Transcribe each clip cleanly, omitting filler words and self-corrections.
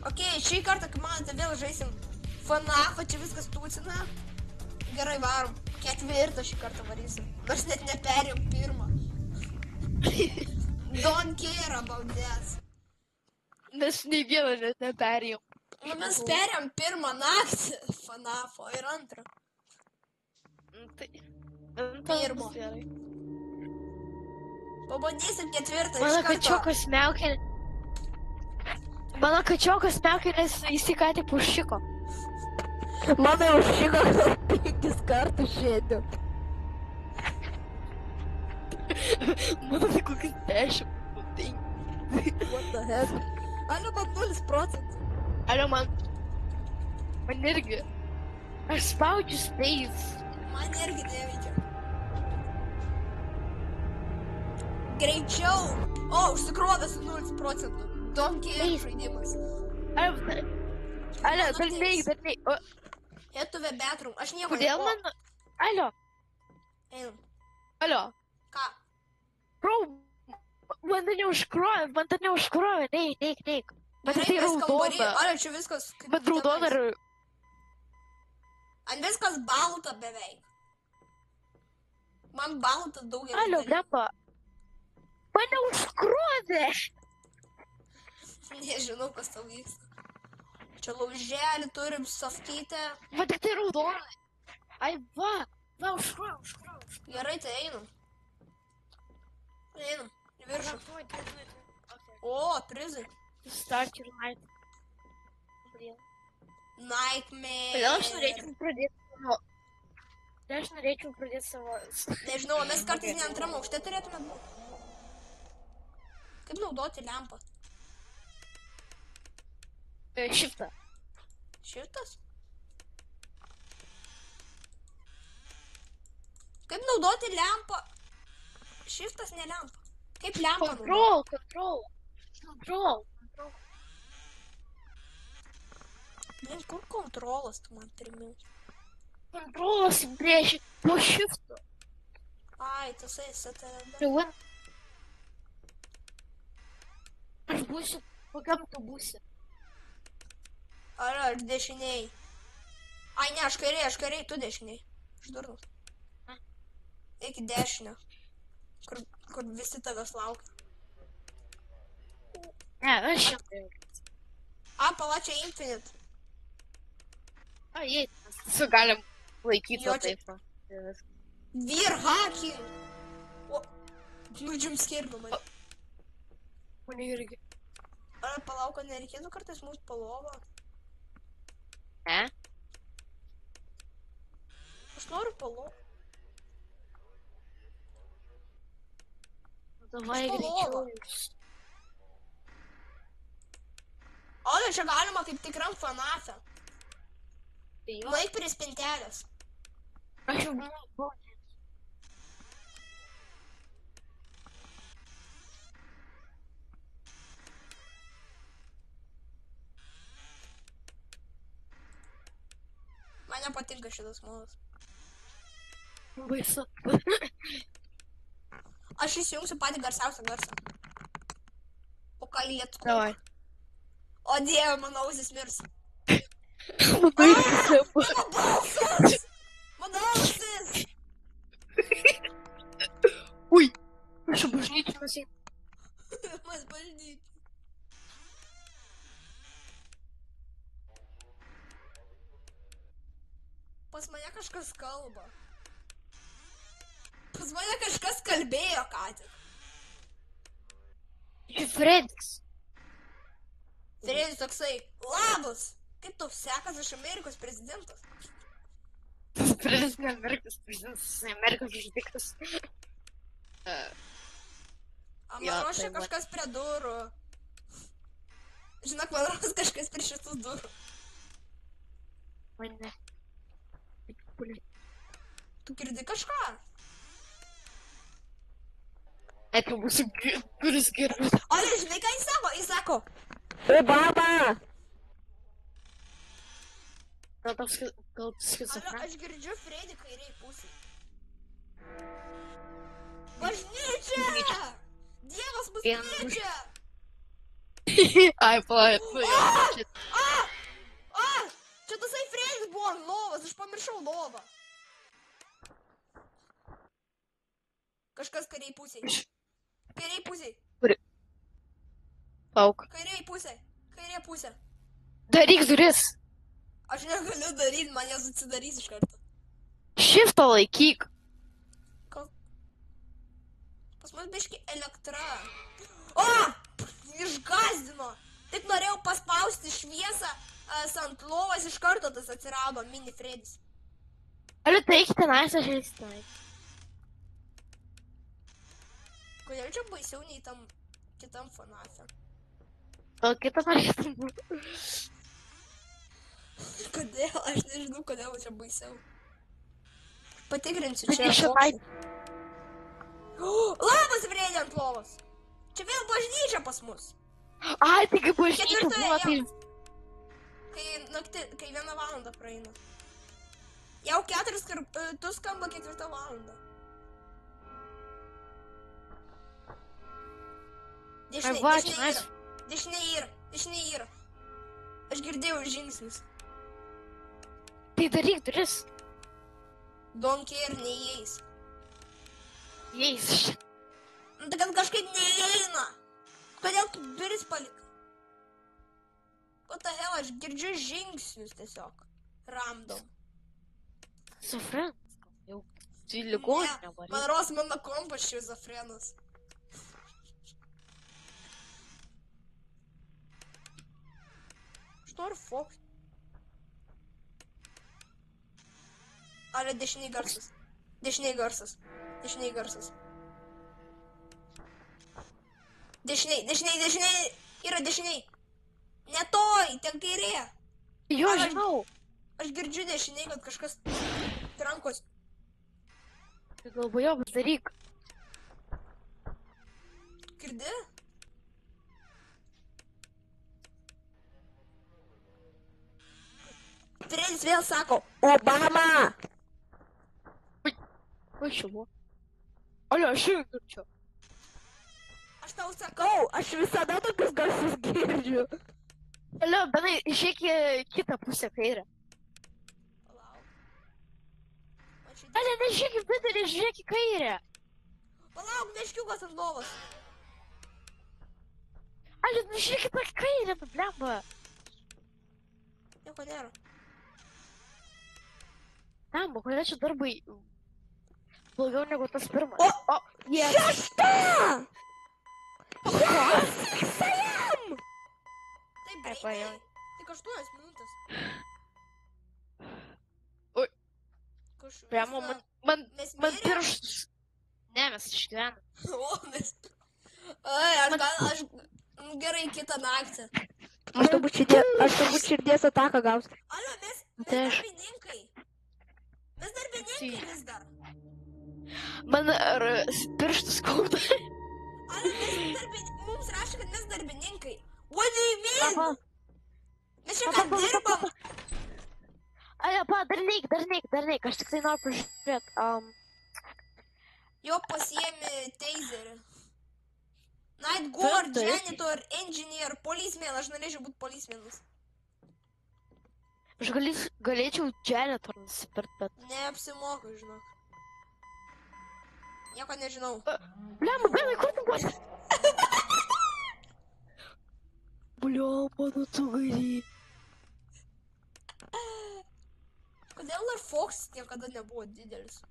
Ok, šį kartą, kai manote, vėl žaisim FNAF, čia viskas tūsina. Gerai, varom. Ketvirtą šį kartą varysim. Nors net neperėjom pirmą. Don't care about that. Mes nei vieną net neperėjom. Nu, mes perėjom pirmą naktį FNAF'o ir antrą. Tai... Pirmo. Pabandysim ketvirtą Mano iš karto. kačiokas miaukė. Mano kačiokas miaukė, nes jis ką tik užšiko. Mano užšiko 5 kartus šiandien. Mano tai kokius 10. What the heck? Alio, man 0%. Alio, man irgi. Aš spaudžiu space. Man irgi neveikia. Greičiau. O, užsikrovęs 0%. Don't care žaidimas. Alio, dar neik. Head to the bathroom. Aš nieko Kodėl man... Alio. Einam. Alio. Ką? Bro, man tai neužkrovė. Neik. Man tai raudona. Alio, čia viskas... Bet raudona ir... Ant viskas balta beveik. Man balta daugelis. Alio, blemba. Man neužkrovė. Nežinau, kas tau vyksta. Čia lauželį turim, sofkytę. Man tik tai raudona. Ai, va, užkrovė. Gerai, tai einam. Einam, į viršų. O, prizai. Start your night. Nightmare. Kodėl aš norėčiau pradėti savo... Nežinau, mes kartais ne antram aukšte turėtume būti. Kaip naudoti lempą? Shiftą. Shiftas? Kaip naudoti lempą? Shiftas ne lempa. Kaip lempą naudoti? Control. Blin, kur kontrolas tu man primins? Kontrolas įbrėžė po shifto. Ai, tasai STD. Aš būsiu, kokiam tu būsi? Ar aš dešiniai? Ai, ne, aš kairiai, tu dešiniai. Aš durnas. Eik į dešinę. Kur visi tavęs laukia. Ne, aš šimtai. Palačia Infinite. Jei, mes galim laikyti Jo, taip. Vyr hacking. O, nu jumpscare man. Mane irgi. Ar palauk, nereikėtų kartais mūsų palovą? Ne? Aš noriu palovą. Davai greičiau. O, čia galima kaip tikram FNAF'e. Laik prie spintelės. Aš jau buvau. Man nepatinka šitas modas. Baisu. Aš įsijungsiu patį garsiausią garsą. O ką lietų? Davai. O dieve, mano ausis mirs. Mano balsas! Mano ausis! Ui, aš jau bažnyčiu mes einu. Mes bažnyčiu. Pas mane kažkas kalba. Pas mane kažkas kalbėjo ką tik. Fredis. Fredis toksai, labas! Kaip tau sekas iš Amerikos prezidentas? Fredis ne Amerikos prezidentas, Amerikos žudikas. Man ruošia kažkas prie durų. Žinok, man ruošia kažkas prie šitų durų. Mane. Tu girdi kažką? Tu būsi kuris girdi. O, žinai ką jis sako? Jis sako. Baba! Gal schizofrena? Aš girdžiu Fredį kairiai pusėj. Bažnyčia! Dievas mus kviečia! Ai, pala, nu jau. Čia- Čia tasai Fredis buvo ant lovos, aš pamiršau lovą. Kažkas kairiai pusiai. Kairiai pusiai. Lauk. Kairiai pusė. Kairė pusė. Daryk duris. Aš negaliu daryti, man jas atsidarys iš karto. Shiftą laikyk. Pas mus biški elektra. O! Išgazdino. Tik norėjau paspausti šviesą ant lovos, iš karto tas atsirado mini Fredis. Aliu, tai eik tenais, aš eisiu tenais. Kodėl čia baisiau nei tam kitam FNAF'e? Gal kitas norėtum. Kodėl? Aš nežinau, kodėl čia baisiau. Patikrinsiu čia. Šitai. Labas, Fredė ant lovos. Čia vėl bažnyčia pas mus. Ai, tai kaip bažnyčia Ketvirtoje buvo, tai... Kai 1 valandą praeina. Jau 4 kartus skamba 4 valandą. Ai, va, čia mes. Dešinė yra. Aš girdėjau žingsnius. Tai daryk duris. Don't care, neįeis. Jais. Nu, tai kad kažkaip neįeina. Kodėl tu duris palikai? What the hell, aš girdžiu žingsnius tiesiog. Random. Sofrenas. Jau į ligoninę Man varai. ros mano kompas šizofrenas. Что Фокс? Ale dešiniai garsas. Dešiniai. Yra dešiniai. Ne toj, ten kairė. Jo, Aš- žinau. Aš girdžiu dešiniai, kad kažkas rankos. Tai galvoju, daryk. Girdi? Fredis vėl sako, Obama! Ko čia buvo? Alio, aš irgi girdžiu. aš tau sakau. Sakau, aš visada tokius garsus girdžiu. Alio, benai, išėk į kitą pusę kairę. Palauk. Man čia- Alio, nežiūrėk į vidurį, žiūrėk į kairę. Palauk, meškiukas ant lovos. Alio, nežiūrėk į tą kairę, nu blemba. Nieko nėra. Blemba, kodėl čia darbai blogiau negu tas pirmas? O! Jie. Šešta! Taip, Ai, greitai. pajau. Tik 8 minutės. Oi. Kaž- Blemba, mes, man mes man mirėm? pirštus. Ne, mes išgyvenam. O, mes... Ai, aš gerai kitą naktį. Aš turbūt širdies ataką gausiu. Alio, mes Tai aš- darbininkai. Mes darbininkai vis dar. Man pirštus skauda. Alio, mums rašė, kad mes darbininkai. What do you mean? Mes čia ką dirbam? Alio, daryk, aš tik tai noriu pažiūrėti. Jo pasiėmė taserį. Night guard, Taip. janitor, engineer, policeman. Aš norėčiau būti policemanus. Aš galėčiau janitor nusipirkti, bet... Neapsimoku, žinok. Nieko nežinau. Blemba, benai, kur tu buvai? Blemba, nu tu gali. Kodėl dar Fox niekada nebuvo didelis?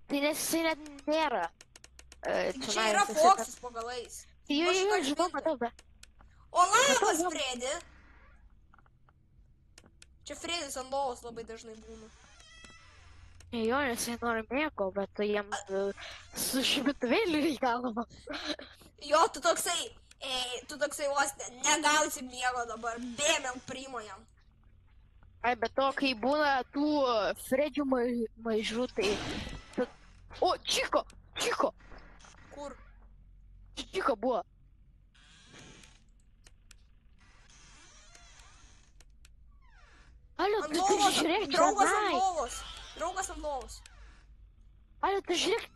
Tai nes jisai net nėra. Čia yra Foxas po galais. Jo, Aš ką žinau, žinau. matau, bet... O labas, Fredi! Čia Fredis ant lovos labai dažnai būna. Jo, nes jie nori mėgo, bet tai jiem su šibituvėliu reikalama. Jo, tu toksai vos negausi miego dabar. Bėmėm primojam. Ai, bet to, kai būna tų Fredžių mažų, tai... O, Čiko! Kur? Čiko buvo. Alio, Ant tu lovos. žiūrėk, Draugas ant čionai. lovos. Draugas ant lovos. Alio, tu žiūrėk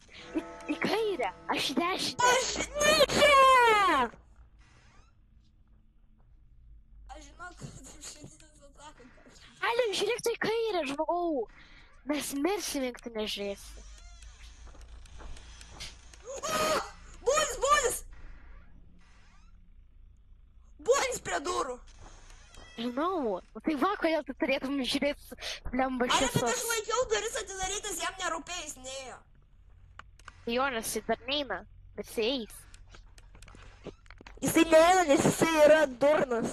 į kairę, aš į dešinę. Bažnyčia! Širdies ataka. Ale, žiūrėk tai kairę, žmogau. Mes mirsim, jeigu tu nežiūrėsi. Bulis! Bulis prie durų. Žinau, tai va, kodėl tu turėtum žiūrėti blemba Ale, bet aš šviesos. laikiau duris atidarytas, jam nerūpėjo, jis neėjo. Jonas, jis dar neina, bet jis eis. Jisai neina, nes jisai yra durnas.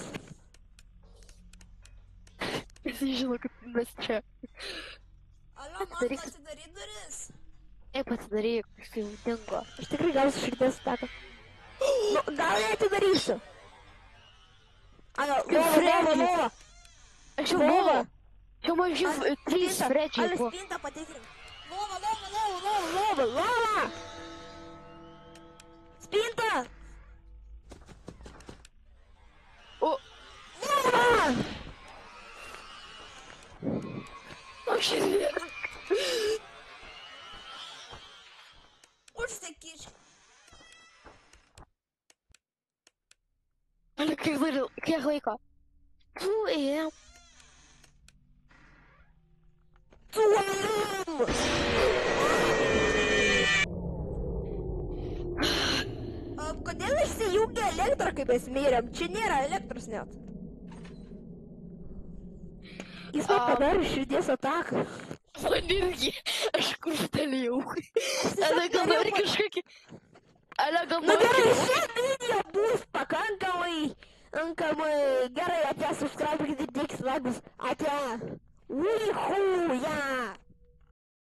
Jis žino, kad mes čia. Alio, man Atidaryk. atidaryt duris. Eik pasidaryk, jis jau dingo. Aš tikrai gausiu širdies ataką. Nu, gal neatidarysiu. Ana, lova. Aš jau Lova. buvau. Čia mažiau trys Spinta, fredžiai Ale, buvo. spintą patikrink. Lova. Spinta. O, Lova. žiūrėk. Užsikyš. Ale, kiek laiko? 2 AM. Kodėl išsijungia elektrą, kaip mes mirėm? Čia nėra elektros net. Jis man padarė širdies ataką. Man irgi, aš kurtelėjau. Ale, gal nori kažkokį... Ale, gal Nu nori... gerai, išėk